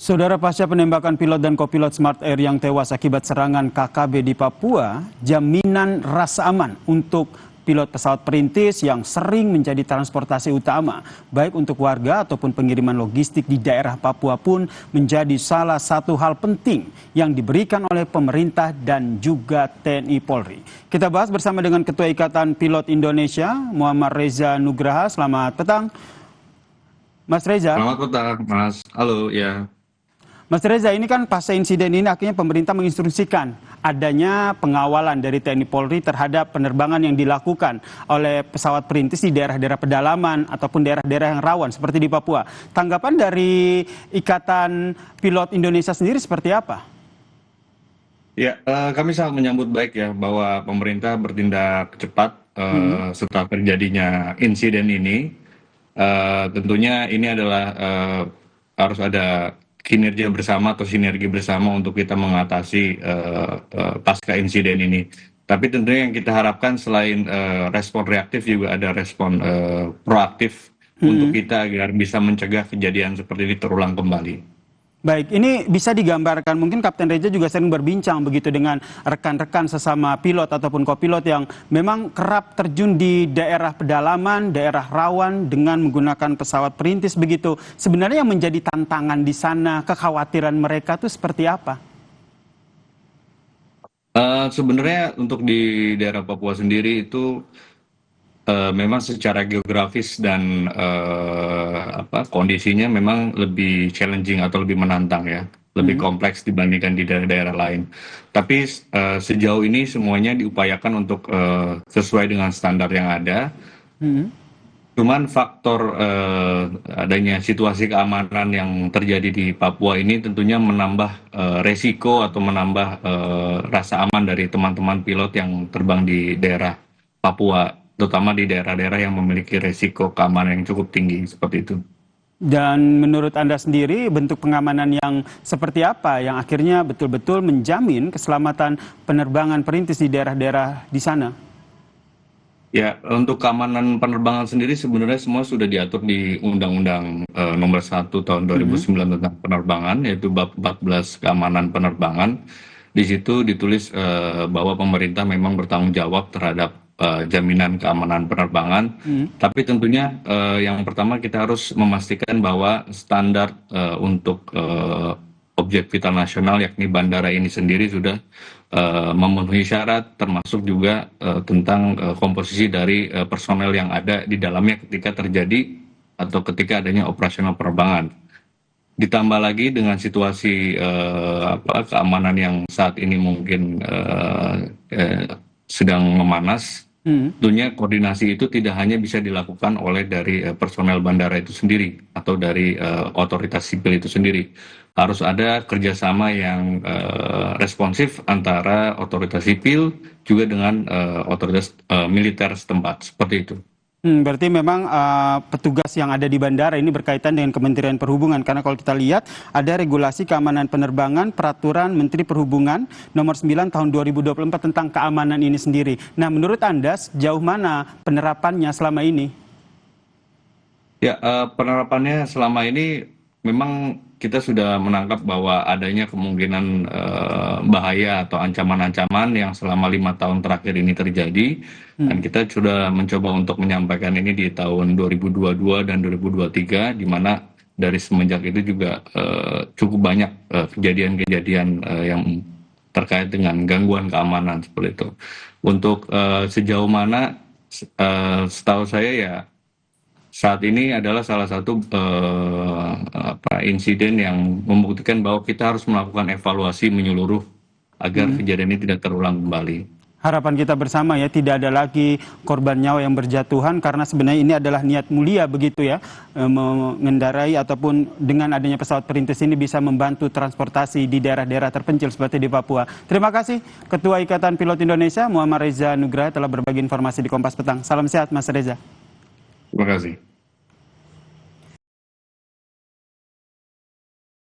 Saudara, pasca penembakan pilot dan kopilot Smart Air yang tewas akibat serangan KKB di Papua, jaminan rasa aman untuk pilot pesawat perintis yang sering menjadi transportasi utama, baik untuk warga ataupun pengiriman logistik di daerah Papua pun menjadi salah satu hal penting yang diberikan oleh pemerintah dan juga TNI Polri. Kita bahas bersama dengan Ketua Ikatan Pilot Indonesia, Muhammad Reza Nugraha. Selamat petang, Mas Reza. Selamat petang, Mas. Halo, ya. Mas Reza, ini kan pasca insiden ini akhirnya pemerintah menginstruksikan adanya pengawalan dari TNI Polri terhadap penerbangan yang dilakukan oleh pesawat perintis di daerah-daerah pedalaman ataupun daerah-daerah yang rawan seperti di Papua. Tanggapan dari Ikatan Pilot Indonesia sendiri seperti apa? Ya, kami sangat menyambut baik ya bahwa pemerintah bertindak cepat setelah terjadinya insiden ini. Tentunya ini adalah harus ada kinerja bersama atau sinergi bersama untuk kita mengatasi pasca insiden ini. Tapi tentunya yang kita harapkan selain respon reaktif juga ada respon proaktif untuk kita agar bisa mencegah kejadian seperti ini terulang kembali. Baik, ini bisa digambarkan, mungkin Kapten Reza juga sering berbincang begitu dengan rekan-rekan sesama pilot ataupun kopilot yang memang kerap terjun di daerah pedalaman, daerah rawan dengan menggunakan pesawat perintis begitu. Sebenarnya yang menjadi tantangan di sana, kekhawatiran mereka itu seperti apa? Sebenarnya untuk di daerah Papua sendiri itu memang secara geografis dan kondisinya memang lebih challenging atau lebih menantang ya, lebih kompleks dibandingkan di daerah-daerah lain. Tapi sejauh ini semuanya diupayakan untuk sesuai dengan standar yang ada. Cuman faktor adanya situasi keamanan yang terjadi di Papua ini tentunya menambah resiko atau menambah rasa aman dari teman-teman pilot yang terbang di daerah Papua, terutama di daerah-daerah yang memiliki resiko keamanan yang cukup tinggi seperti itu. Dan menurut Anda sendiri bentuk pengamanan yang seperti apa yang akhirnya betul-betul menjamin keselamatan penerbangan perintis di daerah-daerah di sana? Ya, untuk keamanan penerbangan sendiri sebenarnya semua sudah diatur di Undang-Undang Nomor 1 Tahun 2009 tentang penerbangan, yaitu bab 14 keamanan penerbangan. Di situ ditulis bahwa pemerintah memang bertanggung jawab terhadap jaminan keamanan penerbangan. Tapi tentunya yang pertama kita harus memastikan bahwa standar untuk objek vital nasional yakni bandara ini sendiri sudah memenuhi syarat, termasuk juga tentang komposisi dari personel yang ada di dalamnya ketika terjadi atau ketika adanya operasional penerbangan. Ditambah lagi dengan situasi keamanan yang saat ini mungkin sedang memanas, tentunya koordinasi itu tidak hanya bisa dilakukan oleh dari personel bandara itu sendiri atau dari otoritas sipil itu sendiri. Harus ada kerjasama yang responsif antara otoritas sipil juga dengan otoritas militer setempat, seperti itu. Berarti memang petugas yang ada di bandara ini berkaitan dengan Kementerian Perhubungan. Karena kalau kita lihat ada regulasi keamanan penerbangan peraturan Menteri Perhubungan nomor 9 tahun 2024 tentang keamanan ini sendiri. Nah, menurut Anda sejauh mana penerapannya selama ini? Ya, penerapannya selama ini memang kita sudah menangkap bahwa adanya kemungkinan bahaya atau ancaman-ancaman yang selama 5 tahun terakhir ini terjadi, dan kita sudah mencoba untuk menyampaikan ini di tahun 2022 dan 2023, di mana dari semenjak itu juga cukup banyak kejadian-kejadian yang terkait dengan gangguan keamanan seperti itu. Untuk sejauh mana, setahu saya ya, saat ini adalah salah satu insiden yang membuktikan bahwa kita harus melakukan evaluasi menyeluruh agar kejadian ini tidak terulang kembali. Harapan kita bersama ya, tidak ada lagi korban nyawa yang berjatuhan karena sebenarnya ini adalah niat mulia begitu ya, mengendarai ataupun dengan adanya pesawat perintis ini bisa membantu transportasi di daerah-daerah terpencil seperti di Papua. Terima kasih Ketua Ikatan Pilot Indonesia Muhammad Reza Nugraha telah berbagi informasi di Kompas Petang. Salam sehat Mas Reza. Terima kasih.